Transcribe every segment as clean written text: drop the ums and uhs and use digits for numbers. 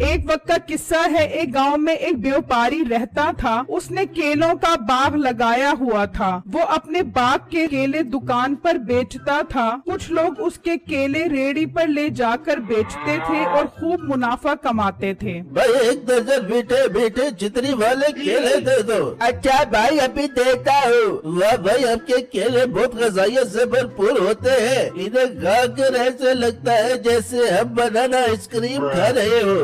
एक वक्त का किस्सा है। एक गांव में एक व्यापारी रहता था। उसने केलों का बाग लगाया हुआ था। वो अपने बाग के केले दुकान पर बेचता था। कुछ लोग उसके केले रेहड़ी पर ले जाकर बेचते थे और खूब मुनाफा कमाते थे। भाई 1 दर्जन मीठे मीठे चितरी वाले केले दे दो। अच्छा भाई अभी देता हूँ। वाह भाई आपके केले बहुत ग़िज़ाइयत से भरपूर होते हैं। इन्हें खाकर ऐसे लगता है जैसे हम बनाना आइसक्रीम खा रहे हो।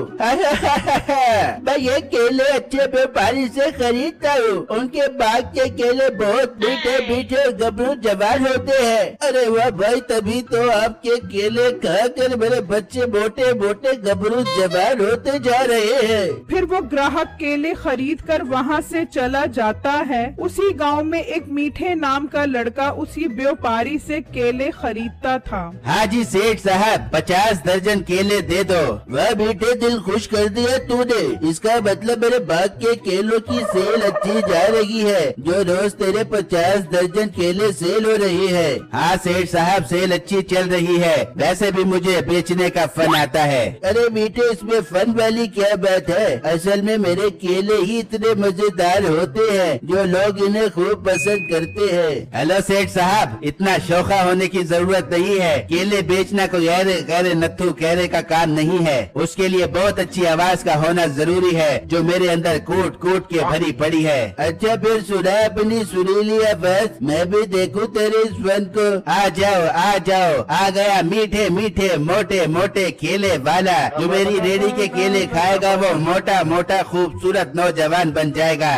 मैं ये केले अच्छे व्यापारी से खरीदता हूँ। उनके बाग के केले बहुत मीठे मीठे और गबरू जवान होते हैं। अरे वाह भाई तभी तो आपके केले खाकर मेरे बच्चे मोटे मोटे गबरू जवान होते जा रहे हैं। फिर वो ग्राहक केले खरीद कर वहाँ से चला जाता है। उसी गांव में एक मीठे नाम का लड़का उसी व्यापारी से केले खरीदता था। हाँ जी सेठ साहब 50 दर्जन केले दे दो। वह मीठे दिल खुश कर दिया तूने। इसका मतलब मेरे बाग के केलों की सेल अच्छी जा रही है। जो रोज तेरे 50 दर्जन केले सेल हो रही है। हाँ सेठ साहब सेल अच्छी चल रही है। वैसे भी मुझे बेचने का फन आता है। अरे मीठे इसमें फन वाली क्या बात है। असल में मेरे केले ही इतने मजेदार होते हैं जो लोग इन्हें खूब पसंद करते हैं। हेलो सेठ साहब इतना शौका होने की जरूरत नहीं है। केले बेचना कोई गैर नत्थु कहने का काम नहीं है। उसके लिए बहुत अच्छी आवाज का होना जरूरी है जो मेरे अंदर कूट कूट के भरी पड़ी है। अच्छा फिर सुना अपनी सुरीली आवाज। मैं भी देखूं तेरे इस फन को। आ जाओ आ गया मीठे मीठे मोटे मोटे केले वाला। जो मेरी रेडी के केले खाएगा वो मोटा मोटा खूबसूरत नौजवान बन जाएगा।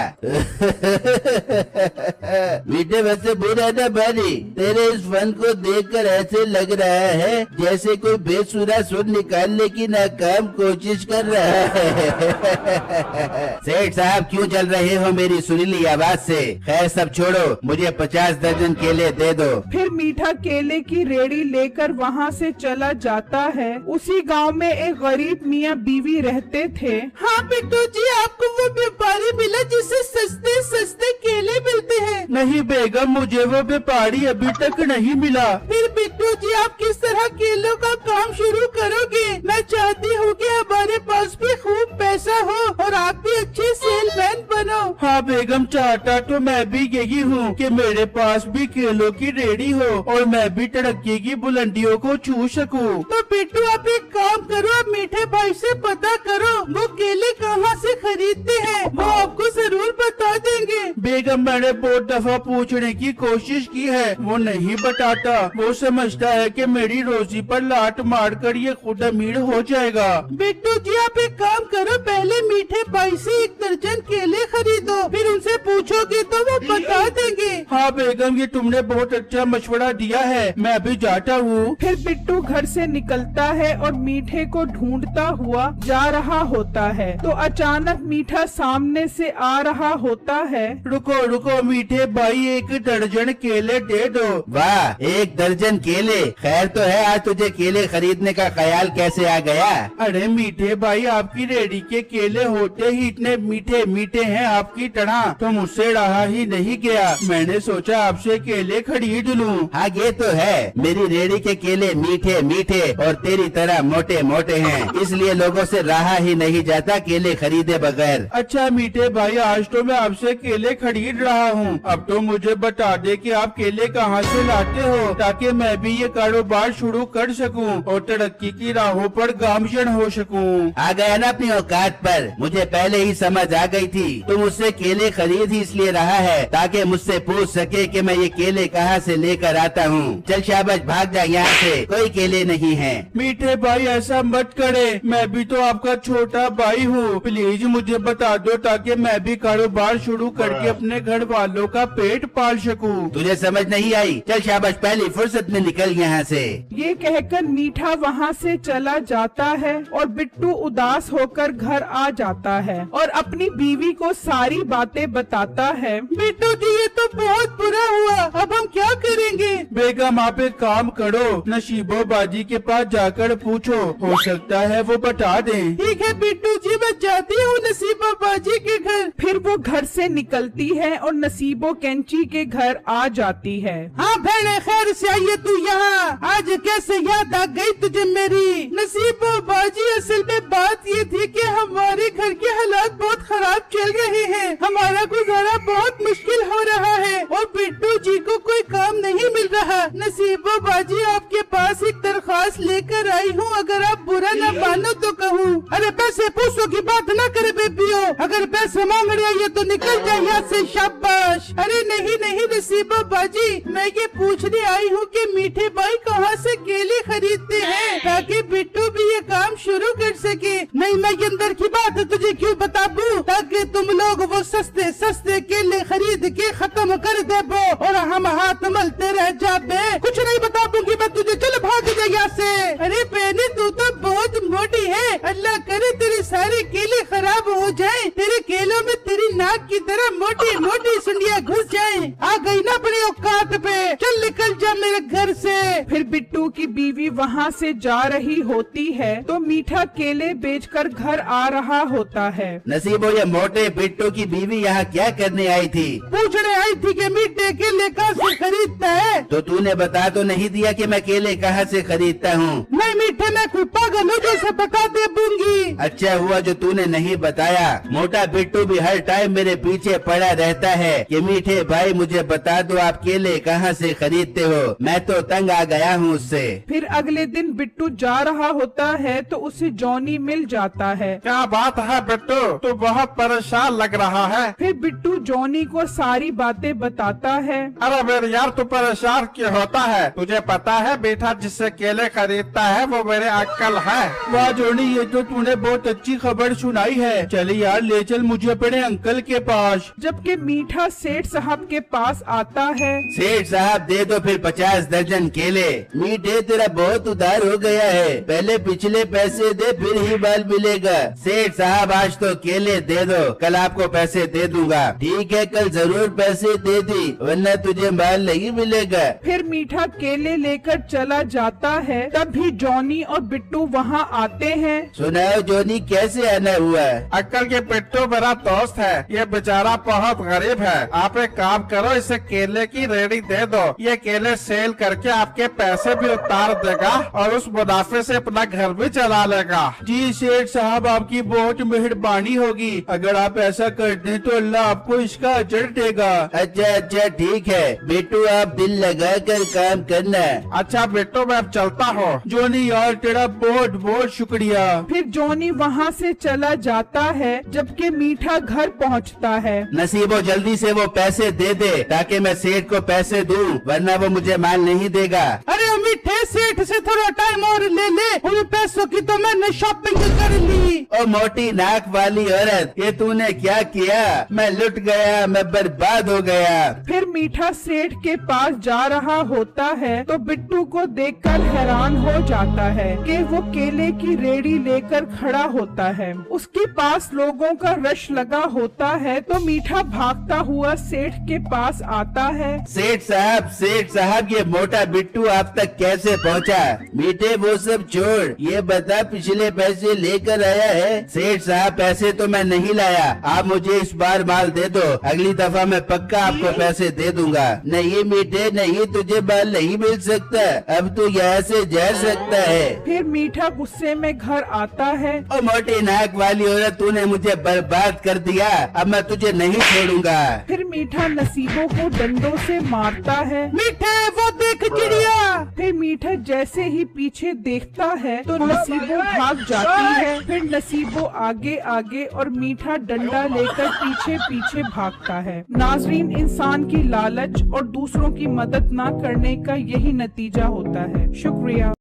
मीठे वैसे बुरा न बनी। तेरे इस फन को देखकर ऐसे लग रहा है जैसे कोई बेसुरा सुर निकालने की नाकाम कोशिश कर रहा है। सेठ साहब क्यों चल रहे हो मेरी सुरीली आवाज से। खैर सब छोड़ो मुझे 50 दर्जन केले दे दो। फिर मीठा केले की रेडी लेकर वहाँ से चला जाता है। उसी गांव में एक गरीब मियाँ बीवी रहते थे। हाँ बिट्टू जी आपको वो व्यापारी मिला जिससे सस्ते सस्ते केले मिलते हैं। नहीं बेगम मुझे वो व्यापारी अभी तक नहीं मिला। फिर बिट्टू जी आप किस तरह केलों का काम शुरू करोगे। मैं चाहती हूँ कि हमारे पास भी खूब पैसा हो और आप भी अच्छे सेलमैन बनो। हाँ बेगम चाहता तो मैं भी यही हूँ कि मेरे पास भी केलों की रेडी हो और मैं भी तरक्की की बुलंदियों को छू सकूँ। तो बिट्टू आप एक काम करो आप मीठे भाई से पता करो वो केले कहाँ से खरीदते हैं। वो आपको जरूर बता देंगे। बेगम मैंने बहुत दफा पूछने की कोशिश की है वो नहीं बताता। वो समझता है कि मेरी रोजी पर लात मारकर ये खुद अमीर हो जाएगा। बिट्टू जी आप एक काम करो पहले मीठे भाई से 1 दर्जन केले खरीदो फिर उनसे पूछोगे तो वो बता देंगे। हाँ बेगम ये तुमने बहुत अच्छा मशवरा दिया है। मैं अभी जाता हूँ। फिर बिट्टू घर से निकलता है और मीठे को ढूंढता हुआ जा रहा होता है। तो अचानक मीठा सामने से आ रहा होता है। रुको रुको मीठे भाई 1 दर्जन केले दे दो। वाह 1 दर्जन केले। खैर तो है आज तुझे केले खरीदने का ख्याल कैसे आ गया। अरे मीठे भाई आपकी रेडी के केले होते ही इतने मीठे मीठे हैं आपकी तरह तो मुझसे रहा ही नहीं गया। मैंने सोचा आपसे केले खरीद लूं। हाँ ये तो है मेरी रेडी के केले मीठे मीठे और तेरी तरह मोटे मोटे हैं इसलिए लोगों से रहा ही नहीं जाता केले खरीदे बगैर। अच्छा मीठे भाई आज तो मैं आपसे केले खरीद रहा हूँ। अब तो मुझे बता दे कि आप केले कहाँ से लाते हो ताकि मैं भी ये कारोबार शुरू कर सकूँ और तरक्की की राहों पर गामजन हो सकूँ। आ गया ना अपनी औकात पर। मुझे पहले ही समझ आ गई थी तुम मुझसे केले खरीद ही इसलिए रहा है ताकि मुझसे पूछ सके कि मैं ये केले कहाँ से लेकर आता हूँ। चल शाबाश भाग जा यहाँ से कोई केले नहीं है। मीठे भाई ऐसा मत करे मैं भी तो आपका छोटा भाई हूँ। प्लीज मुझे बता दो ताकि मैं भी कारोबार शुरू करके अपने घर वालों का पेट पाल सकूँ। तुझे समझ नहीं आई। चल शाबाश पहली फुर्सत में निकल यहाँ से। ये कहकर मीठा वहाँ से चला जाता है और बिट्टू उदास होकर घर आ जाता है और अपनी बीवी को सारी बातें बताता है। बिट्टू जी ये तो बहुत बुरा हुआ अब हम क्या करेंगे। बेगम आप एक काम करो नशीबो बाजी के पास जाकर पूछो हो सकता है वो बता दें। ठीक है बिट्टू जी, मैं जाती हूँ नसीबा बाजी के घर। फिर वो घर से निकलती है और नसीबो कैंची के घर आ जाती है। हाँ बहने, खैर से आइए तू यहाँ। आज कैसे याद आ गई तुझे मेरी? नसीबो बाजी, असल में बात ये थी कि हमारे घर के हालात बहुत खराब चल रहे हैं। हमारा गुजारा बहुत मुश्किल हो रहा है और बिट्टू जी को कोई काम नहीं मिल रहा। नसीबो बाजी, आपके पास एक दरख्वास्त लेकर आई हूँ, अगर आप बुरा न मानो तो कहूँ। अरे पैसे पूछो की बात न करे बेबियो, अगर पैसे मांग रही है तो निकल जाए यहाँ से, शाबाश। अरे नहीं नहीं नसीबो बाजी, मैं ये पूछने आई हूँ कि मीठे भाई कहाँ से केले खरीदते हैं ताकि बिट्टू भी ये काम शुरू कर सके। नहीं, मैं ये अंदर की बात तुझे क्यों बता दूं, ताकि तुम लोग वो सस्ते सस्ते केले खरीद के खत्म कर दे वो और हम हाथ मलते रह जाबे। कुछ नहीं बता दूंगी मैं तुझे, चल भाग जा यहाँ से। अरे बहने, तू तो बहुत मोटी है, अल्लाह करे तेरे सारे केले खराब हो जाए, तेरे केलों में तेरी नाक की तरह मोटी मोटी सुंडियाँ घुस जाए। आ गई ना अपनी औकात पे, चल निकल जा मेरे घर से। फिर बिट्टू की बीवी वहाँ से जा रही होती है तो मीठा केले बेचकर घर आ रहा होता है। नसीबो, ये मोटे बिट्टू की बीवी यहाँ क्या करने आई थी? पूछने आई थी कि मीठे केले कहाँ से खरीदता है। तो तूने बता तो नहीं दिया कि मैं केले कहाँ से खरीदता हूँ? नहीं मीठे, मैं कोई पागल हूँ जैसे बता दे दूंगी। अच्छा हुआ जो तूने नहीं बताया। मोटा बिट्टू भी हर टाइम मेरे पीछे पड़ा रहता है कि मीठे भाई मुझे बता दो आप केले कहाँ से खरीदते हो। मैं तो तंग आ गया हूँ उससे। फिर अगले दिन बिट्टू जा रहा होता है तो उसे जॉनी मिल जाता है। क्या बात है बिट्टू, तू बहुत परेशान लग रहा है। फिर बिट्टू जॉनी को सारी बातें बताता है। अरे मेरे यार, तू परेशान क्यों होता है? तुझे पता है बेटा जिससे केले खरीदता है वो मेरे अंकल है। वाह जोनी, ये तो तूने बहुत अच्छी खबर सुनाई है। चल यार, ले चल मुझे अपने अंकल के पास। जबकि मीठा सेठ साहब के पास आता है। सेठ साहब, दे दो फिर 50 दर्जन केले। मीठे, तेरा बहुत उधार हो गया है, पहले पिछले पैसे दे फिर ही माल मिलेगा। सेठ साहब, आज तो केले दे दो, कल आपको पैसे दे दूंगा। ठीक है, कल जरूर पैसे दे दी, वरना तुझे माल नहीं मिलेगा। फिर मीठा केले लेकर चला जाता है। तभी जॉनी और बिट्टू वहाँ आते हैं। सुनाओ जोनी, कैसे आना हुआ? अंकल, ये बिट्टू मेरा दोस्त है, ये बेचारा बहुत गरीब है। आप एक काम करो, इसे केले की रेडी दे दो, ये केले सेल करके आपके पैसे भी उतार देगा और उस मुनाफे से अपना घर भी चला लेगा। जी सेठ साहब, आपकी बहुत मेहरबानी होगी। अगर आप ऐसा कर दें तो अल्लाह आपको इसका अजर देगा। अच्छा अच्छा, ठीक है बेटू, आप दिल लगा कर काम करना। अच्छा बिट्टू, मैं अब चलता हूँ। जोनी यार, तेरा बहुत बहुत शुक्रिया। फिर जॉनी वहाँ से चला जाता है। जबकि मीठा घर पहुँचता है। नसीबो, जल्दी से वो पैसे दे दे ताकि मैं सेठ को पैसे दूं, वरना वो मुझे माल नहीं देगा। अरे मीठे, सेठ से थोड़ा टाइम और ले ले, उन पैसों की तो मैंने शॉपिंग कर ली। ओ मोटी नाक वाली औरत, ये तूने क्या किया? मैं लुट गया, मैं बर्बाद हो गया। फिर मीठा सेठ के पास जा रहा होता है तो बिट्टू को देखकर हैरान हो जाता है कि वो केले की रेडी लेकर खड़ा होता है। उसके पास लोगों का रश लगा होता है तो मीठा भागता हुआ सेठ के पास आता है। सेठ साहब, ये मोटा बिट्टू आप तक कैसे पहुंचा? मीठे वो सब छोड़, ये बता पिछले पैसे लेकर आया है? सेठ साहब, पैसे तो मैं नहीं लाया, आप मुझे इस बार माल दे दो, अगली दफा मैं पक्का आपको पैसे दे दूंगा। नहीं मीठे, नहीं, तुझे माल नहीं मिल सकता, अब तू यहाँ से जा सकता है। फिर मीठा गुस्से में घर आता है। ओ मोटी नाक वाली औरत, तूने मुझे बर्बाद कर दिया, अब मैं तुझे नहीं छोड़ूंगा। फिर मीठा नसीबों को डंडों से मारता है। मीठे, वो देख चिड़िया। फिर मीठा जैसे ही पीछे देखता है तो नसीबो भाग जाती है। फिर नसीबो आगे आगे और मीठा डंडा लेकर पीछे पीछे भागता है। नाजरीन, इंसान की लालच और दूसरों की मदद न करने का यही नतीजा होता है। शुक्रिया।